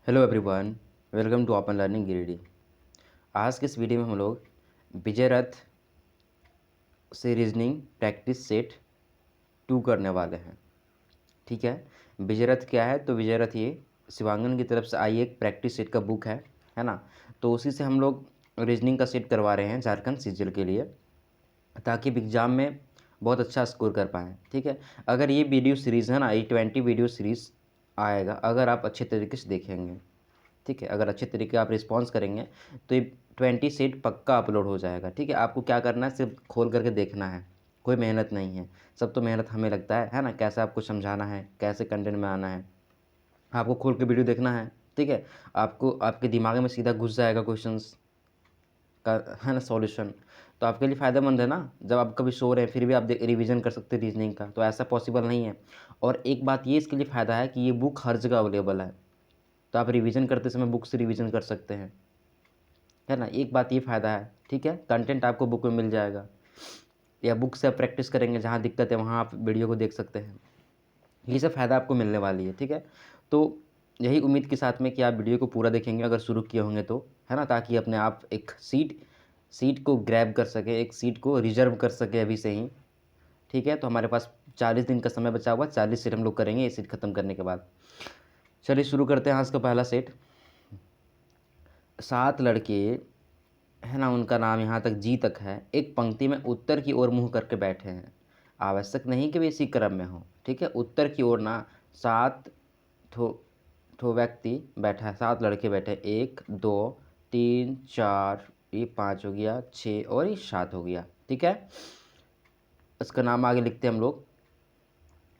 Hello everyone, welcome to open learning Giridih. आज के इस वीडियो में हम लोग विजय रथ से रीजनिंग प्रैक्टिस सेट 2 करने वाले हैं। ठीक है, विजय रथ क्या है? तो विजय रथ ये शिवांगन की तरफ से आई एक प्रैक्टिस सेट का बुक है ना। तो उसी से हम लोग रीजनिंग का सेट करवा रहे हैं झारखंड सीजीएल के लिए, ताकि एग्ज़ाम में बहुत अच्छा स्कोर कर पाएँ। ठीक है, अगर ये वीडियो सीरीज़ है ना, ये 20 वीडियो सीरीज़ आएगा अगर आप अच्छे तरीके से देखेंगे। ठीक है, अगर अच्छे तरीके आप रिस्पॉन्स करेंगे तो ये 20 सेट पक्का अपलोड हो जाएगा। ठीक है, आपको क्या करना है, सिर्फ खोल करके देखना है, कोई मेहनत नहीं है। सब तो मेहनत हमें लगता है ना, कैसे आपको समझाना है, कैसे कंटेंट में आना है, आपको खोल के वीडियो देखना है। ठीक है, आपको आपके दिमाग में सीधा घुस जाएगा क्वेश्चंस का, है ना, सॉल्यूशन। तो आपके लिए फ़ायदेमंद है ना, जब आप कभी सो रहे हैं फिर भी आप रिवीजन कर सकते हैं रीजनिंग का, तो ऐसा पॉसिबल नहीं है। और एक बात ये इसके लिए फ़ायदा है कि ये बुक हर जगह अवेलेबल है, तो आप रिवीजन करते समय बुक से रिवीजन कर सकते हैं, है ना। एक बात ये फ़ायदा है। ठीक है, कंटेंट आपको बुक में मिल जाएगा, या बुक से आप प्रैक्टिस करेंगे, जहाँ दिक्कत है वहाँ आप वीडियो को देख सकते हैं। ये सब फ़ायदा आपको मिलने वाली है। ठीक है, तो यही उम्मीद के साथ में कि आप वीडियो को पूरा देखेंगे अगर शुरू किए होंगे तो, है ना, ताकि अपने आप एक सीट को ग्रैब कर सके, एक सीट को रिजर्व कर सके अभी से ही। ठीक है, तो हमारे पास 40 दिन का समय बचा हुआ, 40 सेट हम लोग करेंगे ये सीट ख़त्म करने के बाद। चलिए शुरू करते हैं आज का पहला सेट। 7 लड़के, है ना, उनका नाम यहाँ तक जी तक है, एक पंक्ति में उत्तर की ओर मुँह करके बैठे हैं। आवश्यक नहीं कि वे इसी क्रम में हो। ठीक है, उत्तर की ओर ना, 7 ठो ठो व्यक्ति बैठा है, 7 लड़के बैठे हैं। 1 2 3 4, ये 5 हो गया, 6 और ये 7 हो गया। ठीक है, इसका नाम आगे लिखते हैं हम लोग।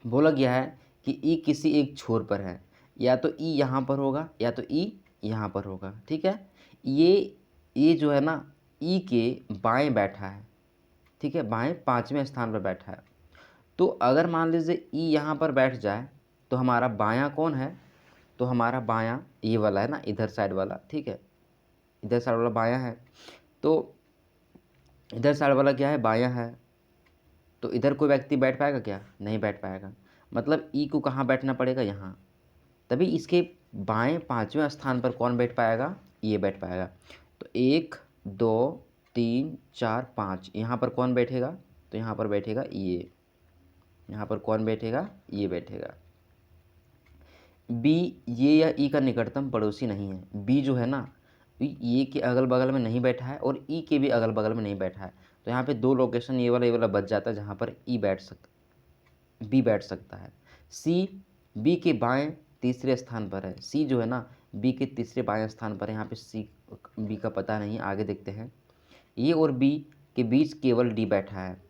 बोला गया है कि ई किसी एक छोर पर है, या तो ई यहाँ पर होगा या तो ई यहाँ पर होगा। ठीक है, ये जो है ना, ई के बाएं बैठा है। ठीक है, बाएं 5वें स्थान पर बैठा है। तो अगर मान लीजिए ई यहाँ पर बैठ जाए तो हमारा बायां कौन है? तो हमारा बायां ये वाला है ना, इधर साइड वाला। ठीक है, इधर साइड वाला बायां है, तो इधर साइड वाला क्या है? बायां है। तो इधर कोई व्यक्ति बैठ पाएगा क्या? नहीं बैठ पाएगा। मतलब ई को कहाँ बैठना पड़ेगा? यहाँ। तभी इसके बाएं 5वें स्थान पर कौन बैठ पाएगा? ये बैठ पाएगा। तो 1 2 3 4 5, यहाँ पर कौन बैठेगा? तो यहाँ पर बैठेगा ये। यहाँ पर कौन बैठेगा? ये बैठेगा। बी, ये या ई का निकटतम पड़ोसी नहीं है। बी जो है ना, ये के अगल बगल में नहीं बैठा है और ई के भी अगल बगल में नहीं बैठा है। तो यहाँ पे 2 लोकेशन ये वाला बच जाता है जहाँ पर बी बैठ सकता है। सी, बी के बाएं तीसरे स्थान पर है। सी जो है ना, बी के तीसरे बाएं स्थान पर है। यहाँ पे सी बी का पता नहीं, आगे देखते हैं। ये और बी के बीच केवल डी बैठा है।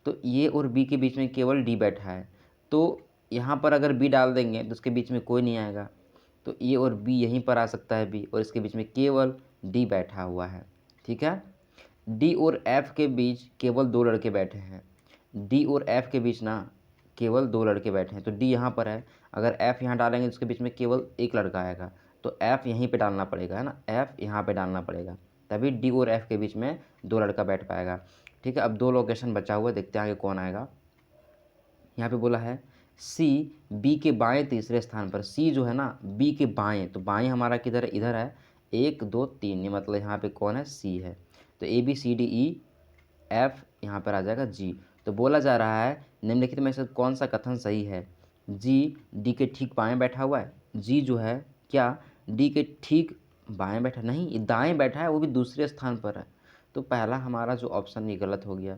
तो ये और बी के बीच में केवल डी बैठा है, तो यहाँ पर अगर बी डाल देंगे तो उसके बीच में कोई नहीं आएगा। तो ए और बी यहीं पर आ सकता है बी, और इसके बीच में केवल डी बैठा हुआ है। ठीक है, डी और एफ के बीच केवल 2 लड़के बैठे हैं। डी और एफ के बीच ना केवल 2 लड़के बैठे हैं, तो डी यहाँ पर है। अगर एफ यहाँ डालेंगे तो उसके बीच में केवल एक लड़का आएगा, तो एफ यहीं पे डालना पड़ेगा, है ना, एफ यहाँ पे डालना पड़ेगा, तभी डी और एफ के बीच में 2 लड़का बैठ पाएगा। ठीक है, अब 2 लोकेशन बचा हुआ, देखते हैं आगे कौन आएगा। यहाँ पे बोला है सी, बी के बाएं तीसरे स्थान पर। सी जो है ना, बी के बाएं, तो बाएं हमारा किधर है? इधर है। 1 2 3, ये मतलब यहाँ पे कौन है? सी है। तो A B C D E F यहाँ पर आ जाएगा जी। तो बोला जा रहा है निम्नलिखित में से कौन सा कथन सही है? जी डी के ठीक बाएं बैठा हुआ है। जी जो है क्या डी के ठीक बाएं बैठा? नहीं, ये दाएं बैठा है, वो भी दूसरे स्थान पर है। तो पहला हमारा जो ऑप्शन ये गलत हो गया।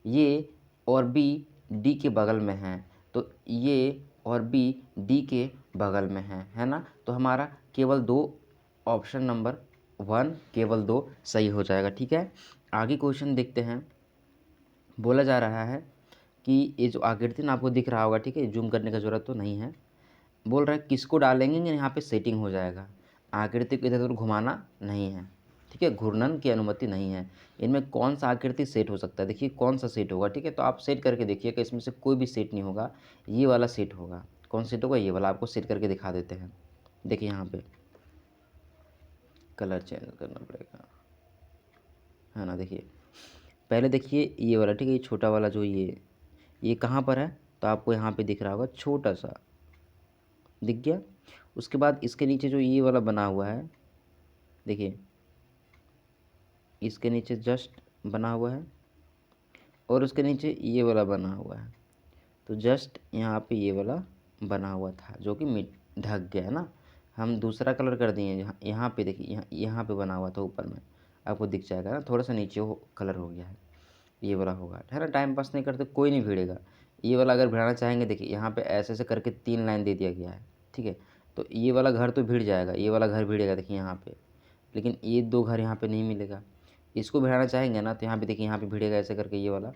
ये और बी डी के बगल में है, तो ये और बी डी के बगल में है ना। तो हमारा केवल 2, ऑप्शन नंबर 1 केवल 2 सही हो जाएगा। ठीक है, आगे क्वेश्चन देखते हैं। बोला जा रहा है कि ये जो आकृति ना आपको दिख रहा होगा, ठीक है, जूम करने का ज़रूरत तो नहीं है। बोल रहा है किसको डालेंगे यहाँ पे सेटिंग हो जाएगा। आकृति को इधर उधर घुमाना नहीं है। ठीक है, घूर्णन की अनुमति नहीं है। इनमें कौन सा आकृति सेट हो सकता है? देखिए कौन सा सेट होगा। ठीक है, तो आप सेट करके देखिए कि इसमें से कोई भी सेट नहीं होगा, ये वाला सेट होगा। कौन सेट होगा? ये वाला। आपको सेट करके दिखा देते हैं। देखिए यहाँ पे कलर चेंज करना पड़ेगा, है ना। देखिए पहले देखिए ये वाला, ठीक है, ये छोटा वाला जो ये कहाँ पर है? तो आपको यहाँ पे दिख रहा होगा, छोटा सा दिख गया। उसके बाद इसके नीचे जो ये वाला बना हुआ है, देखिए इसके नीचे जस्ट बना हुआ है और उसके नीचे ये वाला बना हुआ है। तो जस्ट यहाँ पे ये वाला बना हुआ था जो कि मिट ढक गया है ना, हम दूसरा कलर कर दिए। यहाँ यहाँ पे देखिए, यहाँ पे बना हुआ था ऊपर में, आपको दिख जाएगा ना, थोड़ा सा नीचे हो कलर हो गया है, ये वाला होगा, है ना। टाइम पास नहीं करते कोई नहीं भिड़ेगा। ये वाला अगर भिड़ाना चाहेंगे, देखिए यहाँ पे ऐसे ऐसे करके 3 लाइन दे दिया गया है, ठीक है। तो ये वाला घर तो भिड़ जाएगा, ये वाला घर भिड़ेगा देखिए यहाँ पे, लेकिन ये 2 घर यहाँ पे नहीं मिलेगा। इसको भिड़ाना चाहेंगे ना तो यहाँ पे देखिए, यहाँ पे भिड़ेगा ऐसे करके ये वाला,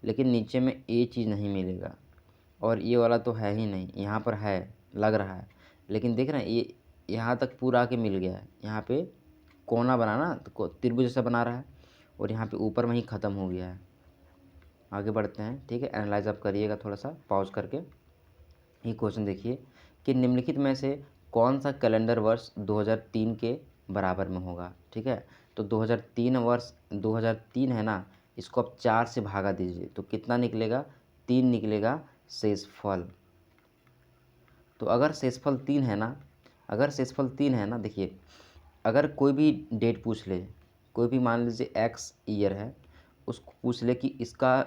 लेकिन नीचे में ये चीज़ नहीं मिलेगा। और ये वाला तो है ही नहीं, यहाँ पर है लग रहा है, लेकिन देख रहे हैं ये यहाँ तक पूरा आके मिल गया है। यहाँ पे कोना बना ना, तो त्रिभुज जैसा बना रहा है, और यहाँ पे ऊपर में ही ख़त्म हो गया है। आगे बढ़ते हैं, ठीक है। एनालाइज आप करिएगा थोड़ा सा पॉज करके। ये क्वेश्चन देखिए कि निम्नलिखित में से कौन सा कैलेंडर वर्ष 2003 के बराबर में होगा, ठीक है। तो 2003 वर्ष 2003 है ना, इसको आप 4 से भागा दीजिए तो कितना निकलेगा, 3 निकलेगा शेषफल। तो अगर शेषफल 3 है ना, अगर शेषफल 3 है ना, देखिए अगर कोई भी डेट पूछ ले, कोई भी मान लीजिए एक्स ईयर है, उसको पूछ ले कि इसका,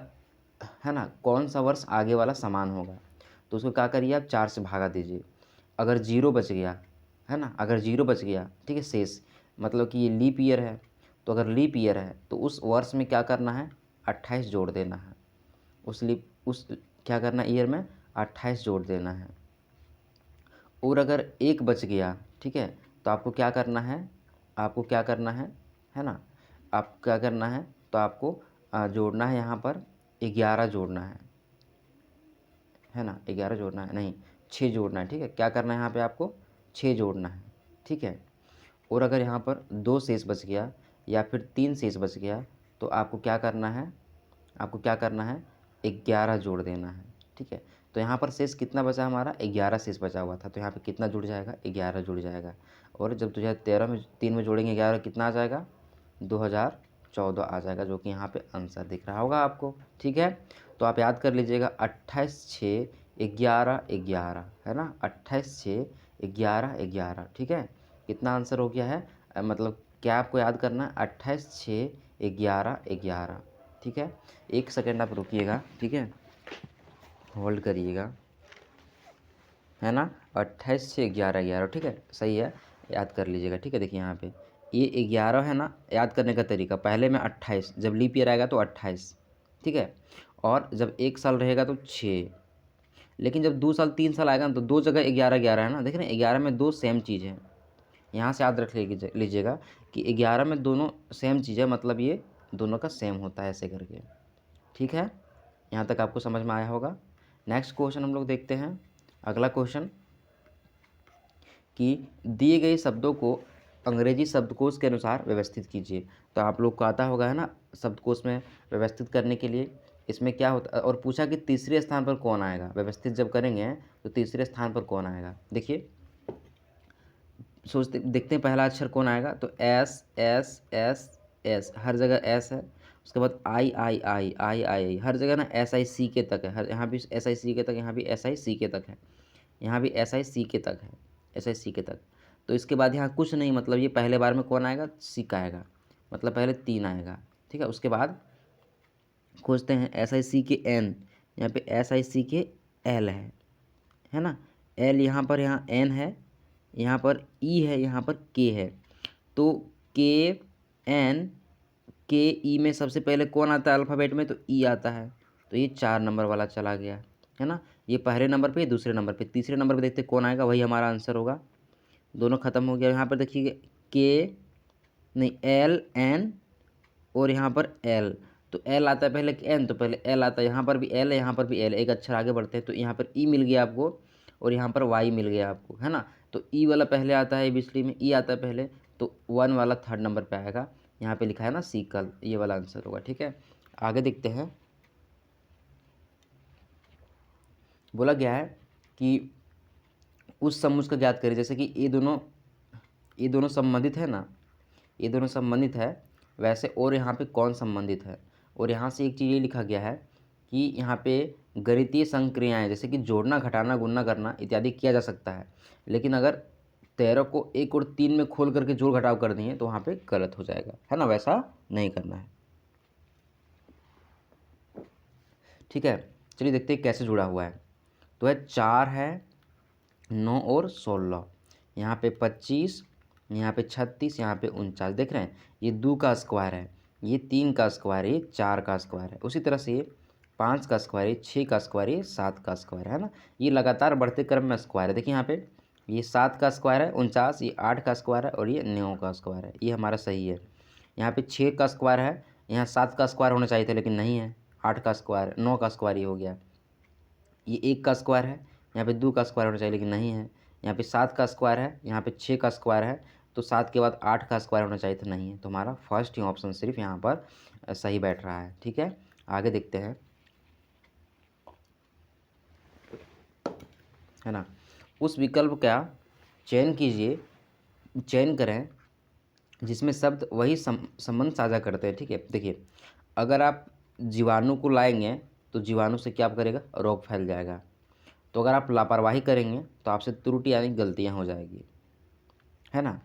है ना, कौन सा वर्ष आगे वाला समान होगा, तो उसको क्या करिए आप 4 से भागा दीजिए। अगर जीरो बच गया, है ना, अगर जीरो बच गया, ठीक है, शेष मतलब कि ये लीप ईयर है, तो अगर लीप ईयर है तो उस वर्ष में क्या करना है, 28 जोड़ देना है। उस क्या करना है, ईयर में 28 जोड़ देना है। और अगर एक बच गया, ठीक है, तो आपको क्या करना है, आपको क्या करना है ना, आप क्या करना है, तो आपको जोड़ना है यहाँ पर 11 जोड़ना है ना, 11 जोड़ना है, नहीं 6 जोड़ना है, ठीक है। क्या करना है यहाँ पे आपको 6 जोड़ना है, ठीक है। और अगर यहाँ पर 2 शेष बच गया या फिर 3 शेष बच गया, तो आपको क्या करना है, आपको क्या करना है, 11 जोड़ देना है, ठीक है। तो यहाँ पर शेष कितना बचा हमारा, 11 शेष बचा हुआ था, तो यहाँ पे कितना जुड़ जाएगा, 11 जुड़ जाएगा। और जब 2013 में 3 में जोड़ेंगे 11, कितना आ जाएगा, 2014 आ जाएगा, जो कि यहाँ पे आंसर दिख रहा होगा आपको, ठीक है। तो आप याद कर लीजिएगा 28 6 11 11, है ना, 28 6 11 11, ठीक है। कितना आंसर हो गया है, मतलब क्या आपको याद करना है, 28 6 11 11, ठीक है। 1 सेकेंड आप रुकिएगा, ठीक है, होल्ड करिएगा, है ना, 28 से 11 11, ठीक है, सही है, याद कर लीजिएगा, ठीक है। देखिए यहाँ पे ये 11 है ना, याद करने का तरीका, पहले में 28, जब लीप ईयर आएगा तो 28, ठीक है। और जब 1 साल रहेगा तो 6, लेकिन जब 2 साल 3 साल आएगा ना, तो 2 जगह 11 11 है ना, देख रहे हैं 11 में 2 सेम चीज़ है। यहाँ से याद रख लीजिएगा कि 11 में दोनों सेम चीज़ है, मतलब ये दोनों का सेम होता है ऐसे करके, ठीक है। यहाँ तक आपको समझ में आया होगा। नेक्स्ट क्वेश्चन हम लोग देखते हैं, अगला क्वेश्चन कि दिए गए शब्दों को अंग्रेजी शब्दकोश के अनुसार व्यवस्थित कीजिए। तो आप लोग को आता होगा, है ना, शब्दकोश में व्यवस्थित करने के लिए इसमें क्या होता है, और पूछा कि तीसरे स्थान पर कौन आएगा, व्यवस्थित जब करेंगे तो तीसरे स्थान पर कौन आएगा। देखिए सोचते देखते हैं पहला अक्षर कौन आएगा, तो एस एस एस एस, हर जगह एस है। उसके बाद आई आई आई आई आई आई, हर जगह ना एस आई सी के तक है, हर यहाँ भी एस आई सी के तक, यहाँ भी एस आई सी के तक है, यहाँ भी एस आई सी के तक है, एस आई सी के तक। तो इसके बाद यहाँ कुछ नहीं, मतलब ये पहले बार में कौन आएगा, सी का आएगा, मतलब पहले 3 आएगा, ठीक है। उसके बाद खोजते हैं एस आई सी के एन, यहाँ पे एस आई सी के एल है ना, एल यहाँ पर, यहाँ एन है, यहाँ पर ई है, यहाँ पर के है। तो के एन के ई में सबसे पहले कौन आता है अल्फ़ाबेट में, तो ई आता है, तो ये 4 नंबर वाला चला गया, है ना। ये पहले नंबर पे, ये दूसरे नंबर पे, तीसरे नंबर पे देखते कौन आएगा, वही हमारा आंसर होगा। दोनों ख़त्म हो गया। यहाँ पर देखिए के नहीं, एल एन और यहाँ पर एल, तो एल आता है पहले कि एन, तो पहले एल आता है, यहाँ पर भी एल है, यहाँ पर भी एल, एक अक्षर आगे बढ़ते हैं, तो यहाँ पर ई मिल गया आपको और यहाँ पर वाई मिल गया आपको, है ना। तो ई वाला पहले आता है, एबीसीडी में ई आता है पहले, तो 1 वाला 3rd नंबर पे आएगा। यहाँ पे लिखा है ना सीकल, ये वाला आंसर होगा, ठीक है। आगे देखते हैं, बोला गया है कि उस समूह का ज्ञात करें, जैसे कि ये दोनों संबंधित है ना, ये दोनों संबंधित है, वैसे और यहाँ पे कौन संबंधित है। और यहाँ से एक चीज़ ये लिखा गया है कि यहाँ पे गणितीय संक्रियाएँ जैसे कि जोड़ना, घटाना, गुणना करना इत्यादि किया जा सकता है, लेकिन अगर 13 को 1 और 3 में खोल करके जोड़ घटाव कर दिए तो वहाँ पे गलत हो जाएगा, है ना, वैसा नहीं करना है। ठीक है, चलिए देखते हैं कैसे जुड़ा हुआ है। तो है 4 है, 9 और 16, यहाँ पे 25, यहाँ पे 36, यहाँ पे 49, देख रहे हैं, ये 2 का स्क्वायर है, ये 3 का स्क्वायर है, ये 4 का स्क्वायर है। उसी तरह से ये 5 का स्क्वायर है, 6 का स्क्वायर है, ये 7 का स्क्वायर है ना। ये लगातार बढ़ते क्रम में स्क्वायर है। देखिए यहाँ पे ये 7 का स्क्वायर है 49, ये 8 का स्क्वायर है और ये 9 का स्क्वायर है, ये हमारा सही है। यहाँ पे 6 का स्क्वायर है, यहाँ 7 का स्क्वायर होना चाहिए था लेकिन नहीं है, 8 का स्क्वायर, 9 का स्क्वायर ये हो गया। ये 1 का स्क्वायर है, यहाँ पे 2 का स्क्वायर होना चाहिए लेकिन नहीं है। यहाँ पे 7 का स्क्वायर है, यहाँ पे 6 का स्क्वायर है, तो 7 के बाद 8 का स्क्वायर होना चाहिए था, नहीं है। तो हमारा फर्स्ट ही ऑप्शन सिर्फ यहाँ पर सही बैठ रहा है। ठीक है, आगे देखते हैं, है ना। उस विकल्प का चयन कीजिए, चयन करें जिसमें शब्द वही संबंध साझा करते हैं। ठीक है, देखिए अगर आप जीवाणु को लाएंगे तो जीवाणु से क्या करेगा, रोग फैल जाएगा। तो अगर आप लापरवाही करेंगे तो आपसे त्रुटि यानी गलतियां हो जाएगी, है ना।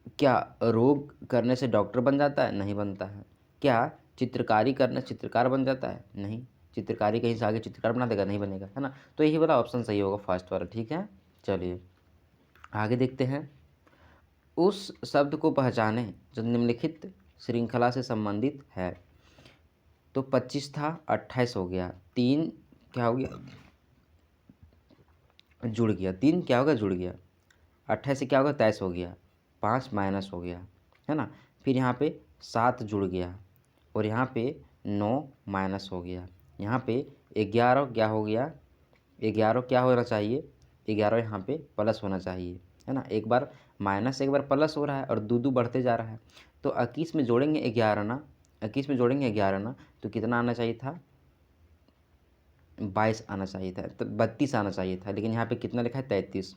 क्या रोग करने से डॉक्टर बन जाता है, नहीं बनता है। क्या चित्रकारी करने से चित्रकार बन जाता है, नहीं। चित्रकारी कहीं से आगे चित्रकार बना देगा, नहीं बनेगा, है ना। तो यही वाला ऑप्शन सही होगा, फर्स्ट वाला। ठीक है, चलिए आगे देखते हैं। उस शब्द को पहचाने जो निम्नलिखित श्रृंखला से संबंधित है। तो 25 था, 28 हो गया, 3 क्या हो गया, जुड़ गया, 3 क्या होगा, जुड़ गया, 28 से क्या होगा, 23 हो गया, 5 माइनस हो गया, है ना। फिर यहाँ पे 7 जुड़ गया और यहाँ पे 9 माइनस हो गया, यहाँ पे 11 क्या हो गया, 11 क्या होना चाहिए, 11 यहाँ पे प्लस होना चाहिए, है ना। एक बार माइनस, एक बार प्लस हो रहा है और दो दो बढ़ते जा रहा है। तो 21 में जोड़ेंगे 11 ना, 21 में जोड़ेंगे 11 ना, तो कितना आना चाहिए था, 22 आना चाहिए था, तो 32 आना चाहिए था, लेकिन यहाँ पे कितना लिखा है, 33।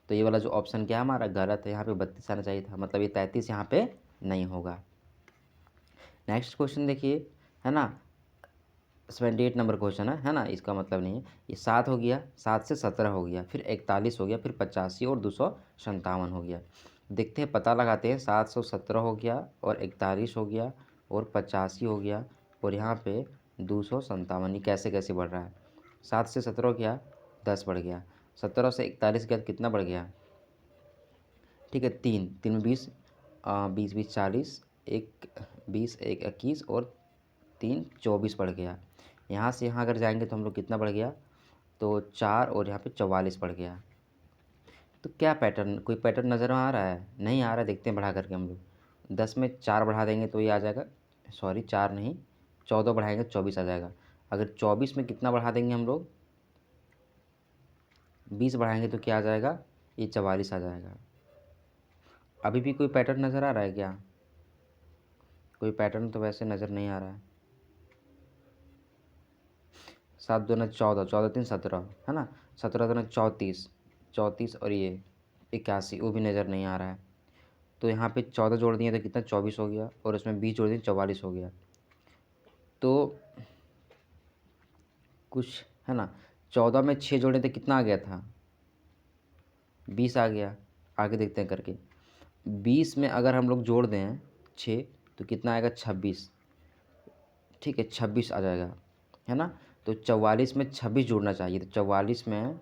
तो ये वाला जो ऑप्शन क्या है हमारा, गलत है। यहाँ पे 32 आना चाहिए था, मतलब ये 33 यहाँ पे नहीं होगा। नेक्स्ट क्वेश्चन देखिए, है ना, 78 नंबर क्वेश्चन है ना, इसका मतलब नहीं है। ये 7 हो गया, 7 से 17 हो गया, फिर 41 हो गया, फिर 85 और 257 हो गया। देखते हैं, पता लगाते हैं। 717 हो गया और 41 हो गया और 85 हो गया और यहाँ पे 257, ये कैसे कैसे बढ़ रहा है। 7 से 17 गया, 10 बढ़ गया, 17 से 41 गया, कितना बढ़ गया, ठीक है, 3 3 में 20, 20 20 40, एक 20, एक 21 और 3 24 बढ़ गया। यहाँ से यहाँ अगर जाएंगे तो हम लोग कितना बढ़ गया, तो 4 और यहाँ पे 44 बढ़ गया। तो क्या पैटर्न, कोई पैटर्न नज़र आ रहा है, नहीं आ रहा है। देखते हैं बढ़ा करके हम लोग 10 में 4 बढ़ा देंगे तो ये आ जाएगा, सॉरी 4 नहीं, 14 बढ़ाएंगे 24 आ जाएगा। अगर 24 में कितना बढ़ा देंगे हम लोग, 20 बढ़ाएंगे तो क्या आ जाएगा, ये 44 आ जाएगा। अभी भी कोई पैटर्न नज़र आ रहा है क्या, कोई पैटर्न तो वैसे नज़र नहीं आ रहा है। 7 दूना 14, 14 3 17, है ना, 17 दूना 34, 34 और ये 81, वो भी नज़र नहीं आ रहा है। तो यहाँ पे 14 जोड़ दिए तो कितना, 24 हो गया और उसमें 20 जोड़ दिए 44 हो गया। तो कुछ, है ना, 14 में 6 जोड़े तो कितना आ गया था, 20 आ गया। आगे देखते हैं करके, 20 में अगर हम लोग जोड़ दें 6 तो कितना आएगा, 26, ठीक है, 26 आ जाएगा, है ना। तो 44 में 26 जोड़ना चाहिए, तो 44 में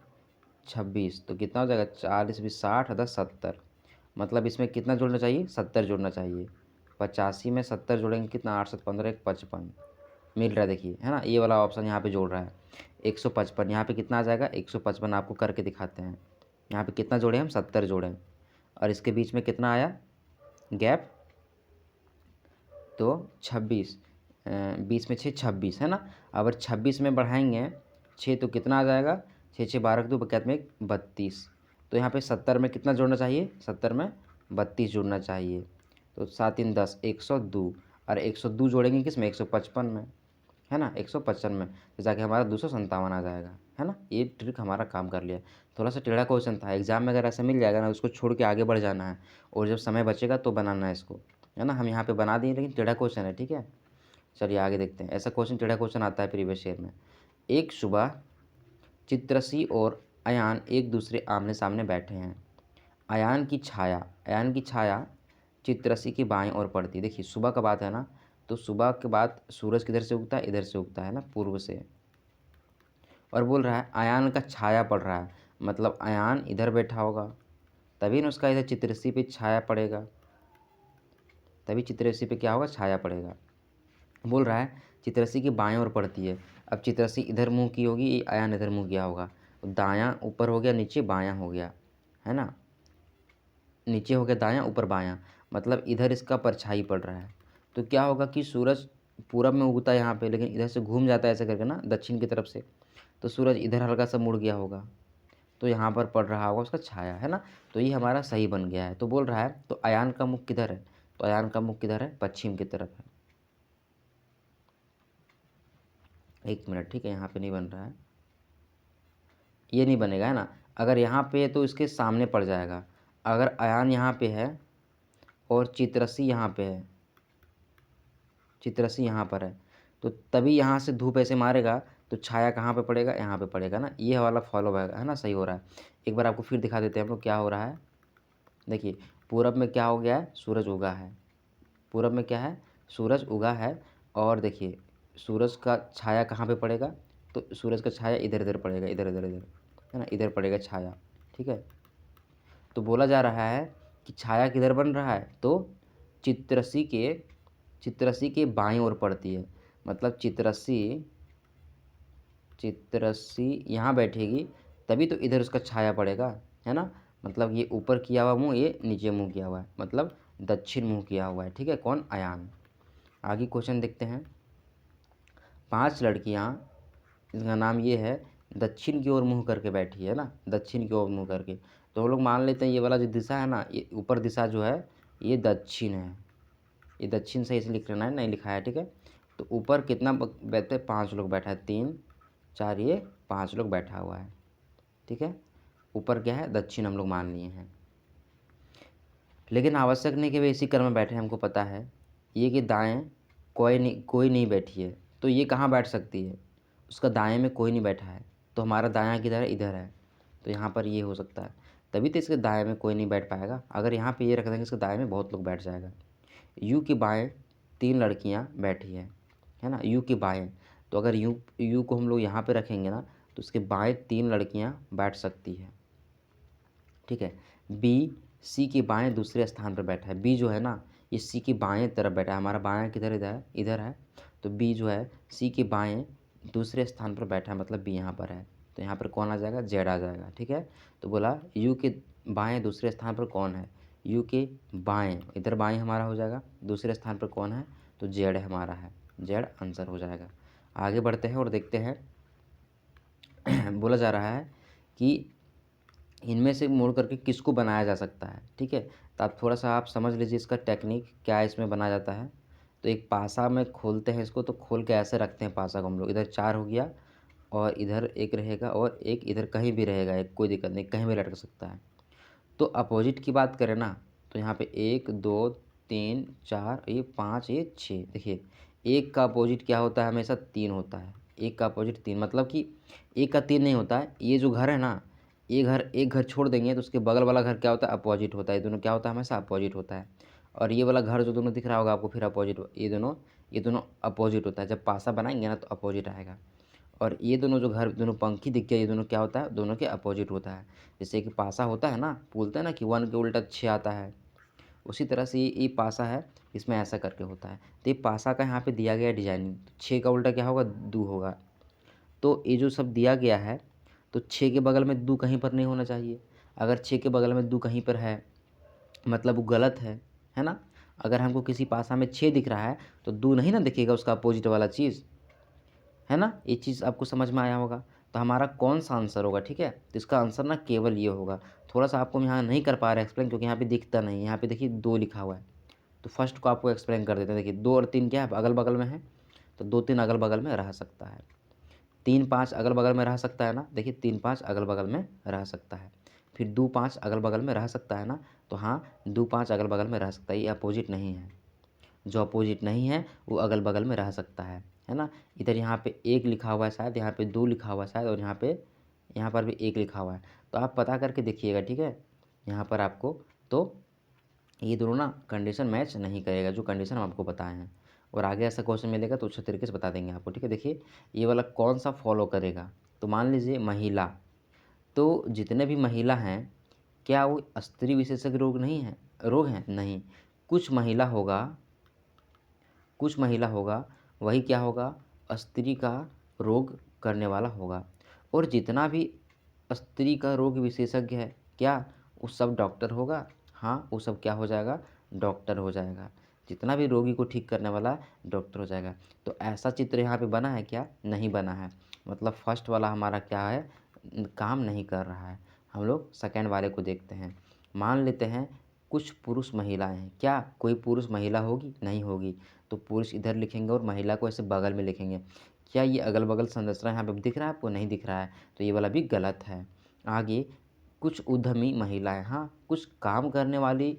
26 तो कितना हो जाएगा, 40 20 60 10 70, मतलब इसमें कितना जोड़ना चाहिए, 70 जोड़ना चाहिए। 85 में 70 जोड़ेंगे कितना, 8 7 15 1 55 मिल रहा है, देखिए, है ना, ये वाला ऑप्शन यहाँ पे जोड़ रहा है। 155 यहाँ पे कितना आ जाएगा, 155 आपको करके दिखाते हैं। यहाँ पे कितना जोड़े हम, 70 जोड़े और इसके बीच में कितना आया गैप, तो 26, 20 में 6 26, है ना। अगर 26 में बढ़ाएंगे 6 तो कितना आ जाएगा, 6 6 12 2 बकैत में 32। तो यहाँ पे 70 में कितना जोड़ना चाहिए, 70 में 32 जोड़ना चाहिए। तो 7 3 10, 102, और 102 जोड़ेंगे किस में, 155 में, है ना, 155 में, तो जाके हमारा 257 आ जाएगा, है ना। ये ट्रिक हमारा काम कर लिया। थोड़ा सा टेढ़ा क्वेश्चन था, एग्जाम में अगर ऐसा मिल जाएगा ना, उसको छोड़ के आगे बढ़ जाना है और जब समय बचेगा तो बनाना है इसको, है ना। हम यहाँ पे बना दिए लेकिन टेढ़ा क्वेश्चन है, ठीक है। चलिए आगे देखते हैं। ऐसा क्वेश्चन, टेढ़ा क्वेश्चन आता है प्रीवियस ईयर में। एक सुबह चित्रसी और अयान एक दूसरे आमने सामने बैठे हैं। अयान की छाया चित्रसी की बाएं ओर पड़ती है। देखिए सुबह का बात है ना, तो सुबह के बाद सूरज किधर से उगता है, इधर से उगता है ना, पूर्व से। और बोल रहा है अयान का छाया पड़ रहा है, मतलब अयान इधर बैठा होगा, तभी ना उसका इधर चित्रसी पे छाया पड़ेगा, तभी चित्रसी पे क्या होगा, छाया पड़ेगा। बोल रहा है चित्रसी की बाएं ओर पड़ती है। अब चित्रसी इधर मुंह की होगी, अयान इधर मुंह किया होगा, तो दायां ऊपर हो गया, नीचे बायां हो गया, है ना, नीचे हो गया दायां, ऊपर बायां, मतलब इधर इसका परछाई पड़ रहा है। तो क्या होगा कि सूरज पूरब में उगता है यहाँ पे, लेकिन इधर से घूम जाता है ऐसे करके ना दक्षिण की तरफ से, तो सूरज इधर हल्का सा मुड़ गया होगा, तो यहाँ पर पड़ रहा होगा उसका छाया, है ना। तो ये हमारा सही बन गया है। तो बोल रहा है तो अयान का मुख किधर है, तो अयान का मुख किधर है, पश्चिम की तरफ है। 1 मिनट, ठीक है, यहाँ पे नहीं बन रहा है, ये नहीं बनेगा, है ना। अगर यहाँ पे है तो इसके सामने पड़ जाएगा। अगर अयान यहाँ पे है और चित्रसी यहाँ पे है, चित्रसी यहाँ पर है, तो तभी यहाँ से धूप ऐसे मारेगा तो छाया कहाँ पे पड़ेगा, यहाँ पे पड़ेगा ना। ये वाला फॉलो है ना, सही हो रहा है। एक बार आपको फिर दिखा देते हैं हम लोग क्या हो रहा है। देखिए पूरब में क्या हो गया है, सूरज उगा है, पूरब में क्या है, सूरज उगा है। और देखिए सूरज का छाया कहाँ पे पड़ेगा, तो सूरज का छाया इधर इधर पड़ेगा, इधर इधर इधर, है ना, इधर पड़ेगा छाया, ठीक है। तो बोला जा रहा है कि छाया किधर बन रहा है, तो चित्रसी के चित्रसी के बाईं ओर पड़ती है, मतलब चित्रसी यहाँ बैठेगी, तभी तो इधर उसका छाया पड़ेगा, है ना। मतलब ये ऊपर किया हुआ मुंह, ये नीचे मुंह किया हुआ है, मतलब दक्षिण मुंह किया हुआ है, ठीक है, कौन, अयान। आगे क्वेश्चन देखते हैं। 5 लड़कियां, इसका नाम ये है, दक्षिण की ओर मुंह करके बैठी है ना, दक्षिण की ओर मुंह करके। तो हम लोग मान लेते हैं ये वाला जो दिशा है ना, ये ऊपर दिशा जो है ये दक्षिण है, ये दक्षिण से इसे लिख लेना है, नहीं लिखा है, ठीक है। तो ऊपर कितना बैठे, 5 लोग बैठा है, 3 4 ये 5 लोग बैठा हुआ है, ठीक है। ऊपर क्या है, दक्षिण हम लोग मान लिए हैं। लेकिन आवश्यक नहीं कि वे इसी क्रम में बैठे, हमको पता है ये कि दाएं कोई नहीं बैठी है, तो ये कहाँ बैठ सकती है, उसका दाएं में कोई नहीं बैठा है, तो हमारा दायां किधर है, इधर है, तो यहाँ पर ये हो सकता है, तभी तो इसके दाएं में कोई नहीं बैठ पाएगा। अगर यहाँ पे ये रख देंगे इसके दाएं में बहुत लोग बैठ जाएगा। यू की बाएं 3 लड़कियाँ बैठी है ना, यू की बाएं, तो अगर यू को हम लोग यहाँ पे रखेंगे ना, तो उसके बाएं 3 लड़कियाँ बैठ सकती है, ठीक है। बी सी के बाएं दूसरे स्थान पर बैठा है, बी जो है ना ये सी की बाएं तरफ बैठा है, हमारा बाएं किधर, इधर है, तो बी जो है सी के बाएं दूसरे स्थान पर बैठा है, मतलब बी यहाँ पर है, तो यहाँ पर कौन आ जाएगा, जेड आ जाएगा, ठीक है। तो बोला यू के बाएं दूसरे स्थान पर कौन है, यू के बाएं, इधर बाएं हमारा हो जाएगा, दूसरे स्थान पर कौन है, तो जेड हमारा है, जेड आंसर हो जाएगा। आगे बढ़ते हैं और देखते हैं। बोला जा रहा है कि इनमें से मोड़ करके किसको बनाया जा सकता है, ठीक है। तो आप थोड़ा सा आप समझ लीजिए इसका टेक्निक क्या इसमें बनाया जाता है। तो एक पासा में खोलते हैं इसको, तो खोल के ऐसे रखते हैं पासा को हम लोग, इधर 4 हो गया और इधर एक रहेगा और एक इधर कहीं भी रहेगा, एक कोई दिक्कत नहीं, कहीं भी लटक सकता है। तो अपोजिट की बात करें ना, तो यहाँ पे 1 2 3 4 ये 5 ये 6, देखिए एक का अपोजिट क्या होता है, हमेशा 3 होता है, एक का अपोजिट 3, मतलब कि एक का 3 नहीं होता है। ये जो घर है ना, ये घर, एक घर छोड़ देंगे तो उसके बगल वाला घर क्या होता है, अपोजिट होता है, ये दोनों क्या होता है, हमेशा अपोजिट होता है। और ये वाला घर जो दोनों दिख रहा होगा आपको फिर अपोजिट, ये दोनों अपोजिट होता है। जब पासा बनाएंगे ना तो अपोजिट आएगा। और ये दोनों जो घर, दोनों पंक्ति दिख गया, ये दोनों क्या होता है, दोनों के अपोजिट होता है। जैसे कि पासा होता है ना, बोलते हैं ना कि 1 के उल्टा 6 आता है, उसी तरह से ये पासा है, इसमें ऐसा करके होता है। तो ये पासा का यहाँ पे दिया गया डिजाइनिंग, तो 6 का उल्टा क्या होगा, 2 होगा। तो ये जो सब दिया गया है, तो 6 के बगल में 2 कहीं पर नहीं होना चाहिए। अगर 6 के बगल में 2 कहीं पर है, मतलब वो गलत है ना। अगर हमको किसी पासा में 6 दिख रहा है तो 2 नहीं ना दिखेगा उसका अपोजिट वाला चीज़, है ना। ये चीज़ आपको समझ में आया होगा। तो हमारा कौन सा आंसर होगा, ठीक है। तो इसका आंसर ना केवल ये होगा। थोड़ा सा आपको यहाँ नहीं कर पा रहे एक्सप्लेन, क्योंकि यहाँ पे दिखता नहीं, यहाँ पे देखिए 2 लिखा हुआ है। तो फर्स्ट को आपको एक्सप्लेन कर देते हैं। देखिए 2 और 3 क्या है, अगल बगल में है, तो 2 3 अगल बगल में रह सकता है। 3 5 अगल बगल में रह सकता है ना, देखिए 3 5 अगल बगल में रह सकता है। फिर 2 5 अगल बगल में रह सकता है ना, तो हाँ 2 5 अगल बगल में रह सकता है। ये अपोजिट नहीं है, जो अपोजिट नहीं है वो अगल बगल में रह सकता है ना। इधर यहाँ पे 1 लिखा हुआ है शायद, यहाँ पे 2 लिखा हुआ है शायद, और यहाँ पर भी 1 लिखा हुआ है। तो आप पता करके देखिएगा, ठीक है। यहाँ पर आपको, तो ये दोनों ना कंडीशन मैच नहीं करेगा, जो कंडीशन हम आपको बताए हैं। और आगे ऐसा क्वेश्चन मिलेगा तो अच्छे तरीके से बता देंगे आपको, ठीक है। देखिए ये वाला कौन सा फॉलो करेगा, तो मान लीजिए महिला, तो जितने भी महिला हैं क्या वो स्त्री विशेषज्ञ रोग नहीं है, रोग हैं नहीं। कुछ महिला होगा, कुछ महिला होगा वही क्या होगा, स्त्री का रोग करने वाला होगा। और जितना भी स्त्री का रोग विशेषज्ञ है क्या, वो सब डॉक्टर होगा। हाँ वो सब क्या हो जाएगा, डॉक्टर हो जाएगा। जितना भी रोगी को ठीक करने वाला डॉक्टर हो जाएगा। तो ऐसा चित्र यहाँ पे बना है क्या, नहीं बना है। मतलब फर्स्ट वाला हमारा क्या है, काम नहीं कर रहा है। हम लोग सेकेंड वाले को देखते हैं। मान लेते हैं कुछ पुरुष महिलाएं हैं, क्या कोई पुरुष महिला होगी, नहीं होगी। तो पुरुष इधर लिखेंगे और महिला को ऐसे बगल में लिखेंगे। क्या ये अगल बगल संरचना यहाँ पे दिख रहा है आपको, नहीं दिख रहा है, तो ये वाला भी गलत है। आगे कुछ उद्यमी महिलाएं, हाँ कुछ काम करने वाली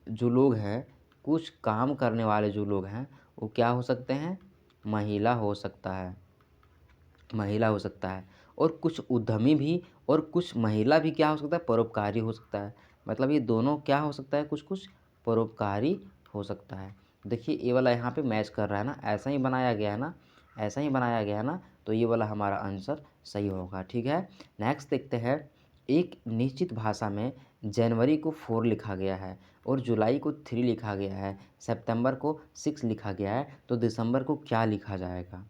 जो लोग हैं, कुछ काम करने वाले जो लोग हैं वो क्या हो सकते हैं, महिला हो सकता है, महिला हो सकता है। और कुछ उद्यमी भी और कुछ महिला भी क्या हो सकता है, परोपकारी हो सकता है। मतलब ये दोनों क्या हो सकता है, कुछ कुछ परोपकारी हो सकता है। देखिए ये वाला यहाँ पे मैच कर रहा है ना, ऐसा ही बनाया गया है ना, ऐसा ही बनाया गया है ना, तो ये वाला हमारा आंसर सही होगा, ठीक है। नेक्स्ट देखते हैं, एक निश्चित भाषा में जनवरी को 4 लिखा गया है और जुलाई को 3 लिखा गया है, सितंबर को 6 लिखा गया है, तो दिसंबर को क्या लिखा जाएगा।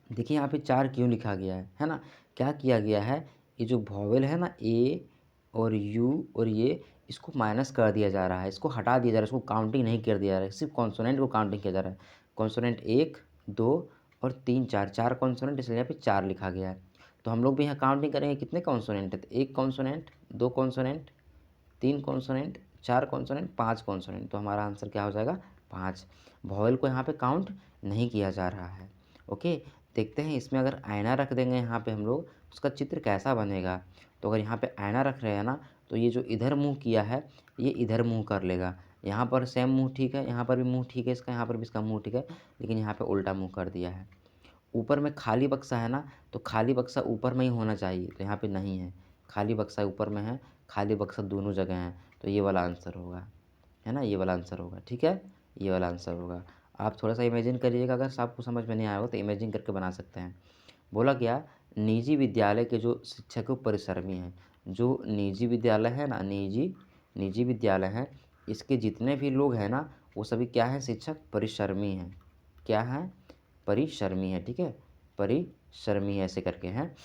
देखिए यहाँ पे 4 क्यों लिखा गया है ना, क्या किया गया है, ये जो वॉवेल है ना ए और यू और ये, इसको माइनस कर दिया जा रहा है, इसको हटा दिया जा रहा है, इसको काउंटिंग नहीं कर दिया जा रहा है, सिर्फ कॉन्सोनेंट को काउंटिंग किया जा रहा है। कॉन्सोनेंट 1 2 और 3 4, 4 कॉन्सोनेंट, इसलिए यहाँ पे 4 लिखा गया है। तो हम लोग भी यहाँ काउंटिंग करेंगे कितने कॉन्सोनेंट है, तो 1 consonant, 2 consonant, 3 consonant, 4 consonant, 5 consonant, तो हमारा आंसर क्या हो जाएगा, 5। वॉवेल को यहाँ पे काउंट नहीं किया जा रहा है। ओके, देखते हैं इसमें अगर आईना रख देंगे यहाँ पे हम लोग, उसका चित्र कैसा बनेगा। तो अगर यहाँ पे आईना रख रहे हैं ना, तो ये जो इधर मुँह किया है ये इधर मुँह कर लेगा। यहाँ पर सेम मुँह ठीक है, यहाँ पर भी मुँह ठीक है इसका, यहाँ पर भी इसका मुँह ठीक है, लेकिन यहाँ पे उल्टा मुँह कर दिया है। ऊपर में खाली बक्सा है ना, तो खाली बक्सा ऊपर में ही होना चाहिए, तो यहाँ पे नहीं है। खाली बक्सा ऊपर में है, खाली बक्सा दोनों जगह है, तो ये वाला आंसर होगा, है ना, ये वाला आंसर होगा, ठीक है, ये वाला आंसर होगा। आप थोड़ा सा इमेजिन करिएगा, अगर आपको समझ में नहीं आया हो तो इमेजिन करके बना सकते हैं। बोला क्या, निजी विद्यालय के जो शिक्षक परिश्रमी हैं, जो निजी विद्यालय है ना, निजी निजी विद्यालय हैं, इसके जितने भी लोग हैं ना, वो सभी क्या हैं, शिक्षक परिश्रमी हैं। क्या हैं, परिश्रमी है, ठीक है, परिश्रमी है ऐसे करके हैं।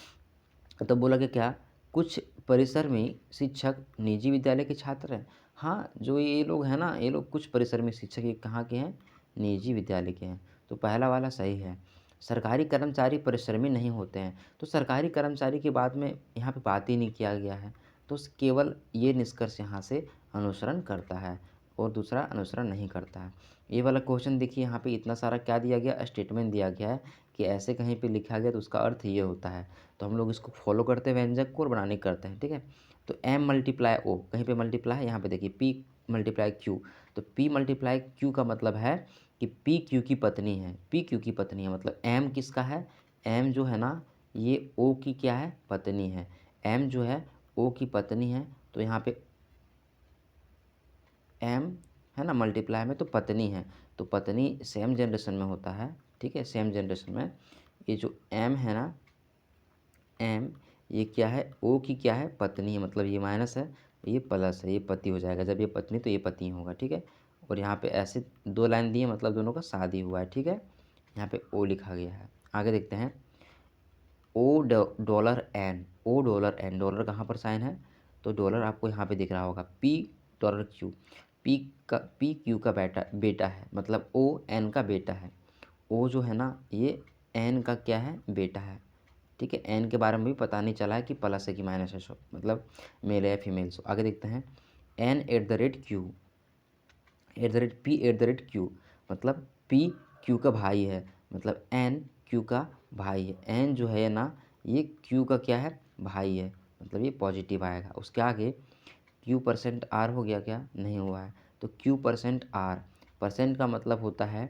तो बोला कि क्या कुछ परिश्रमी शिक्षक निजी विद्यालय के छात्र हैं। हाँ जो ये लोग हैं ना, ये लोग कुछ परिश्रमी शिक्षक ये कहाँ के हैं, निजी विद्यालय के हैं, तो पहला वाला सही है। सरकारी कर्मचारी परिश्रमी नहीं होते हैं, तो सरकारी कर्मचारी के बाद में यहाँ पे बात ही नहीं किया गया है, तो केवल ये निष्कर्ष यहाँ से अनुसरण करता है और दूसरा अनुसरण नहीं करता है। ये वाला क्वेश्चन देखिए, यहाँ पे इतना सारा क्या दिया गया, स्टेटमेंट दिया गया है कि ऐसे कहीं पे लिखा गया तो उसका अर्थ ये होता है। तो हम लोग इसको फॉलो करते हैं व्यंजक को और बनाने करते हैं, ठीक है। तो m मल्टीप्लाई ओ, कहीं पे मल्टीप्लाई है, यहाँ पे देखिए p मल्टीप्लाई q, तो p मल्टीप्लाई q का मतलब है कि p q की पत्नी है, p q की पत्नी है, मतलब m किसका है, m जो है ना ये o की क्या है, पत्नी है। m जो है o की पत्नी है, तो यहाँ पे m है ना, मल्टीप्लाई में तो पत्नी है, तो पत्नी सेम जनरेशन में होता है, ठीक है, सेम जनरेशन में। ये जो m है ना, m ये क्या है, o की क्या है, पत्नी है, मतलब ये माइनस है, ये प्लस है, ये पति हो जाएगा, जब ये पत्नी तो ये पति होगा, ठीक है। और यहाँ पे ऐसे 2 लाइन दिए, मतलब दोनों का शादी हुआ है, ठीक है। यहाँ पे o लिखा गया है। आगे देखते हैं, O dollar N, O dollar N, dollar कहाँ पर साइन है, तो डॉलर आपको यहाँ पे दिख रहा होगा, P dollar Q, P Q का बेटा है, मतलब ओ एन का बेटा है। ओ जो है ना ये एन का क्या है, बेटा है, ठीक है। एन के बारे में भी पता नहीं चला है कि प्लस है कि माइनस है, सो मतलब मेल है या फीमेल। सो आगे देखते हैं, N at the rate Q, at the rate P at the rate Q, मतलब पी क्यू का भाई है, मतलब एन क्यू का भाई है। एन जो है ना ये क्यू का क्या है, भाई है, मतलब ये पॉजिटिव आएगा। उसके आगे क्यू परसेंट आर हो गया क्या, नहीं हुआ है, तो क्यू परसेंट आर, परसेंट का मतलब होता है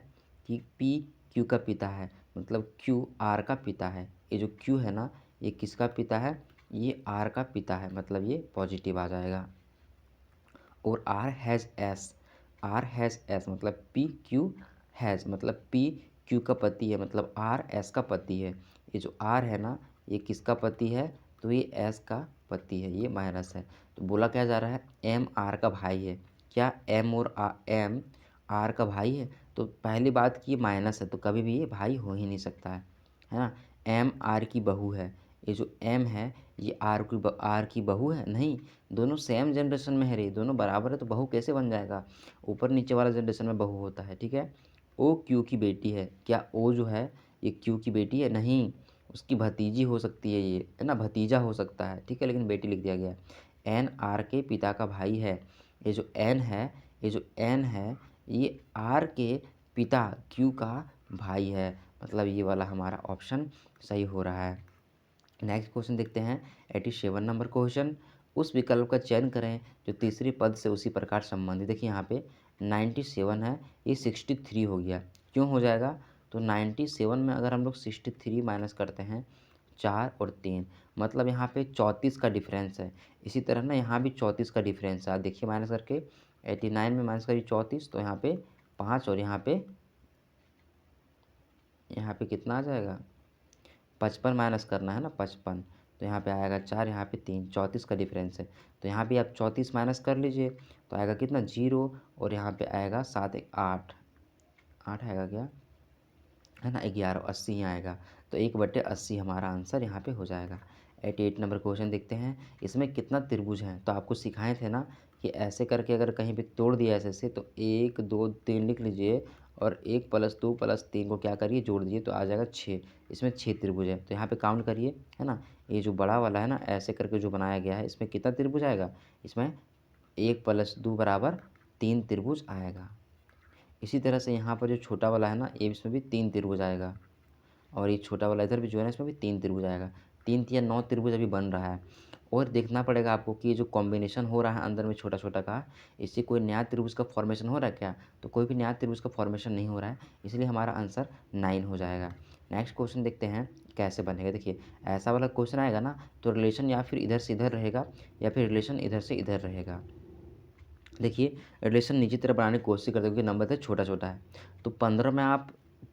कि पी क्यू का पिता है, मतलब क्यू आर का पिता है। ये जो क्यू है ना ये किसका पिता है, ये आर का पिता है, मतलब ये पॉजिटिव आ जाएगा। और R has S, R has S मतलब पी क्यू हैज़ मतलब पी क्यू का पति है, मतलब आर एस का पति है। ये जो आर है ना, ये किसका पति है, तो ये एस का पति है, ये माइनस है। तो बोला क्या जा रहा है, एम आर का भाई है। क्या एम और एम आर का भाई है? तो पहली बात कि ये माइनस है, तो कभी भी ये भाई हो ही नहीं सकता है ना। एम आर की बहू है, ये जो एम है ये आर की बहू है? नहीं, दोनों सेम जनरेशन में है रे, दोनों बराबर है, तो बहू कैसे बन जाएगा? ऊपर नीचे वाला जनरेशन में बहू होता है, ठीक है। ओ क्यू की बेटी है, क्या ओ जो है ये क्यू की बेटी है? नहीं, उसकी भतीजी हो सकती है, ये है ना, भतीजा हो सकता है, ठीक है, लेकिन बेटी लिख दिया गया है। एन आर के पिता का भाई है, ये जो एन है, ये जो एन है ये आर के पिता क्यू का भाई है, मतलब ये वाला हमारा ऑप्शन सही हो रहा है। नेक्स्ट क्वेश्चन देखते हैं 87 नंबर क्वेश्चन। उस विकल्प का चयन करें जो तीसरी पद से उसी प्रकार संबंधित। देखिए यहाँ पे 97 है, ये 63 हो गया। क्यों हो जाएगा, तो 97 में अगर हम लोग 63 माइनस करते हैं 4 और 3, मतलब यहाँ पे 34 का डिफरेंस है। इसी तरह ना यहाँ भी 34 का डिफरेंस है, आप देखिए माइनस करके 89 में माइनस करिए 34, तो यहाँ पे 5 और यहाँ पे कितना आ जाएगा, 55 माइनस करना है ना, 55, तो यहाँ पे आएगा 4, यहाँ पे 3, 34 का डिफरेंस है। तो यहाँ भी आप 34 माइनस कर लीजिए, तो आएगा कितना 0, और यहाँ पे आएगा 7 1 8, 8 आएगा क्या, है ना, 11 80 ही आएगा। तो 1/80 हमारा आंसर यहाँ पे हो जाएगा। 88 नंबर क्वेश्चन देखते हैं, इसमें कितना त्रिभुज हैं। तो आपको सिखाए थे ना कि ऐसे करके अगर कहीं पे तोड़ दिया ऐसे तो 1 2 3 लिख लीजिए, और 1 + 2 + 3 को क्या करिए, जोड़ दीजिए, तो आ जाएगा 6। इसमें 6 त्रिभुज है, तो यहाँ पे काउंट करिए, है ना। ये जो बड़ा वाला है ना, ऐसे करके जो बनाया गया है, इसमें कितना त्रिभुज आएगा, इसमें 1 + 2 = 3 त्रिभुज आएगा। इसी तरह से यहाँ पर जो छोटा वाला है ना, ये इसमें भी 3 त्रिभुज आएगा, और ये छोटा वाला इधर भी जो है ना, इसमें भी 3 त्रिभुज आएगा। 3 या 9 त्रिभुज अभी बन रहा है। और देखना पड़ेगा आपको कि ये जो कॉम्बिनेशन हो रहा है अंदर में छोटा छोटा का, इससे कोई नया त्रिभुज का फॉर्मेशन हो रहा है क्या, तो कोई भी नया त्रिभुज का फॉर्मेशन नहीं हो रहा है, इसलिए हमारा आंसर 9 हो जाएगा। नेक्स्ट क्वेश्चन देखते हैं कैसे बनेगा। देखिए ऐसा वाला क्वेश्चन आएगा ना, तो रिलेशन या फिर इधर से इधर रहेगा, या फिर रिलेशन इधर से इधर रहेगा। देखिए रिलेशन नीचे तरफ बनाने की कोशिश करते हैं, क्योंकि नंबर तो छोटा छोटा है। तो 15 में आप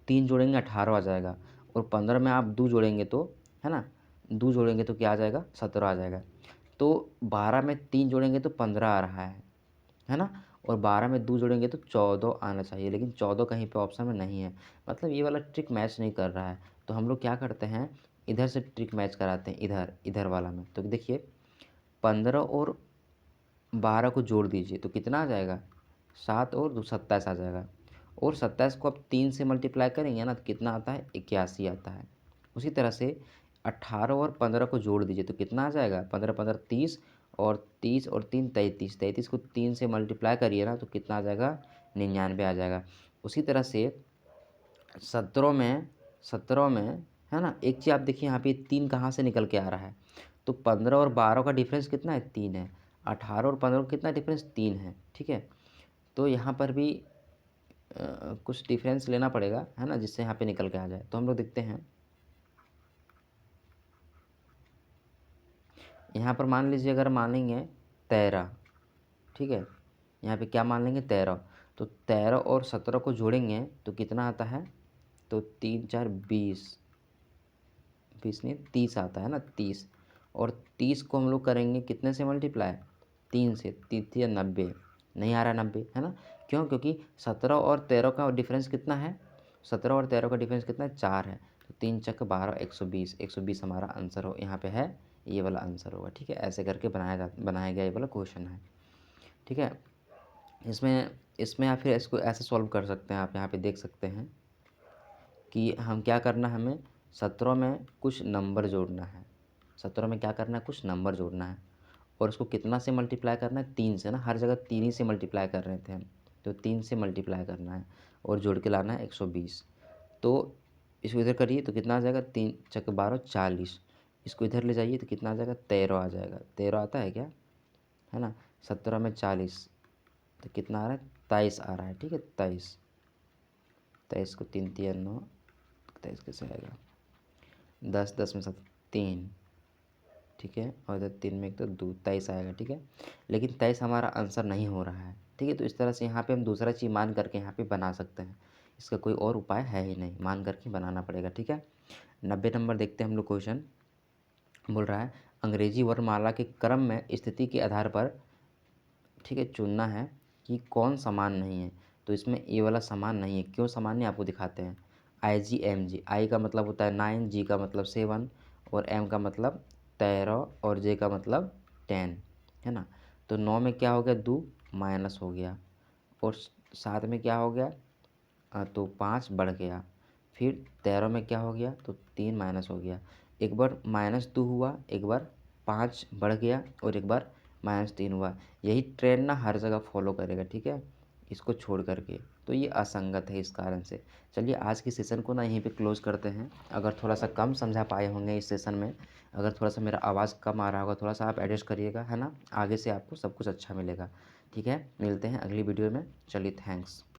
3 जोड़ेंगे 18 आ जाएगा, और 15 में आप 2 जोड़ेंगे तो, है ना, 2 जोड़ेंगे तो क्या आ जाएगा, 17 आ जाएगा। तो 12 में 3 जोड़ेंगे तो 15 आ रहा है ना, और 12 में 2 जोड़ेंगे तो 14 आना चाहिए, लेकिन 14 कहीं पे ऑप्शन में नहीं है, मतलब ये वाला ट्रिक मैच नहीं कर रहा है। तो हम लोग क्या करते हैं, इधर से ट्रिक मैच कराते हैं, इधर इधर वाला में। तो देखिए 15 और 12 को जोड़ दीजिए तो कितना आ जाएगा, 7 और 2 27 आ जाएगा, और 27 को आप 3 से मल्टीप्लाई करेंगे ना, तो कितना आता है, 81 आता है। उसी तरह से 18 और 15 को जोड़ दीजिए तो कितना आ जाएगा, 15 15 30, और 30 और 3 33, 33 को 3 से मल्टीप्लाई करिए ना, तो कितना आ जाएगा, 99 आ जाएगा। उसी तरह से 17 में है ना, एक चीज़ आप देखिए यहाँ पे 3 कहाँ से निकल के आ रहा है, तो 15 और 12 का डिफरेंस कितना है, 3 है। 18 और 15 का कितना डिफरेंस, 3 है, ठीक है। तो यहाँ पर भी कुछ डिफरेंस लेना पड़ेगा, है ना, जिससे यहाँ पे निकल के आ जाए। तो हम लोग देखते हैं, यहाँ पर मान लीजिए अगर मान लेंगे 13, ठीक है, यहाँ पे क्या मान लेंगे 13, तो 13 और 17 को जोड़ेंगे तो कितना आता है, तो 3 4 20, 20 नहीं 30 आता है ना, 30, और 30 को हम लोग करेंगे कितने से मल्टीप्लाई, 3 से, 30 या 90, नहीं आ रहा है 90, है ना। क्यों, क्योंकि 17 और 13 का डिफरेंस कितना है, 17 और 13 का डिफरेंस कितना है, 4 है। तो 3 चक 12, 120, 120 हमारा आंसर हो यहाँ पे है, ये वाला आंसर होगा, ठीक है। ऐसे करके बनाया गया ये वाला क्वेश्चन है, ठीक है। इसमें इसमें या फिर इसको ऐसे सॉल्व कर सकते हैं, आप यहाँ पे देख सकते हैं कि हम क्या करना है, हमें 17 में कुछ नंबर जोड़ना है, 17 में क्या करना है, कुछ नंबर जोड़ना है, और उसको कितना से मल्टीप्लाई करना है, 3 से ना, हर जगह 3 ही से मल्टीप्लाई कर रहे थे हम, तो 3 से मल्टीप्लाई करना है और जोड़ के लाना है 120। तो इसको इधर करिए तो कितना आ जाएगा, 3 चक 12 40, इसको इधर ले जाइए तो कितना आ जाएगा, 13 आ जाएगा, 13 आता है क्या, है ना। 17 में 40 तो कितना आ रहा है, 23 आ रहा है, ठीक है, 23, 23 को 3 3 9, 23 कैसे आएगा, 10 10 में 7 3, ठीक है, और इधर 3 में 1 तो 2, 23 आएगा। ठीक है, लेकिन 23 हमारा आंसर नहीं हो रहा है। ठीक है, तो इस तरह से यहाँ पे हम दूसरा चीज़ मान करके यहाँ पे बना सकते हैं। इसका कोई और उपाय है ही नहीं, मान करके बनाना पड़ेगा। ठीक है, 90 नंबर देखते हैं हम लोग। क्वेश्चन बोल रहा है अंग्रेजी वर्णमाला के क्रम में स्थिति के आधार पर, ठीक है, चुनना है कि कौन समान नहीं है। तो इसमें ए वाला समान नहीं है। क्यों समान नहीं, आपको दिखाते हैं। IGMG, आई का मतलब होता है 9, जी का मतलब 7 और एम का मतलब 13 और जे का मतलब 10, है ना। तो 9 में क्या हो गया, 2 माइनस हो गया, और 7 में क्या हो गया, तो 5 बढ़ गया। फिर 13 में क्या हो गया, तो 3 माइनस हो गया। एक बार -2 हुआ, एक बार 5 बढ़ गया और एक बार -3 हुआ। यही ट्रेंड ना हर जगह फॉलो करेगा। ठीक है, इसको छोड़ करके, तो ये असंगत है इस कारण से। चलिए आज की सेशन को ना यहीं पे क्लोज़ करते हैं। अगर थोड़ा सा कम समझा पाए होंगे इस सेशन में, अगर थोड़ा सा मेरा आवाज़ कम आ रहा होगा, थोड़ा सा आप एडजस्ट करिएगा, है ना। आगे से आपको सब कुछ अच्छा मिलेगा। ठीक है, मिलते हैं अगली वीडियो में। चलिए, थैंक्स।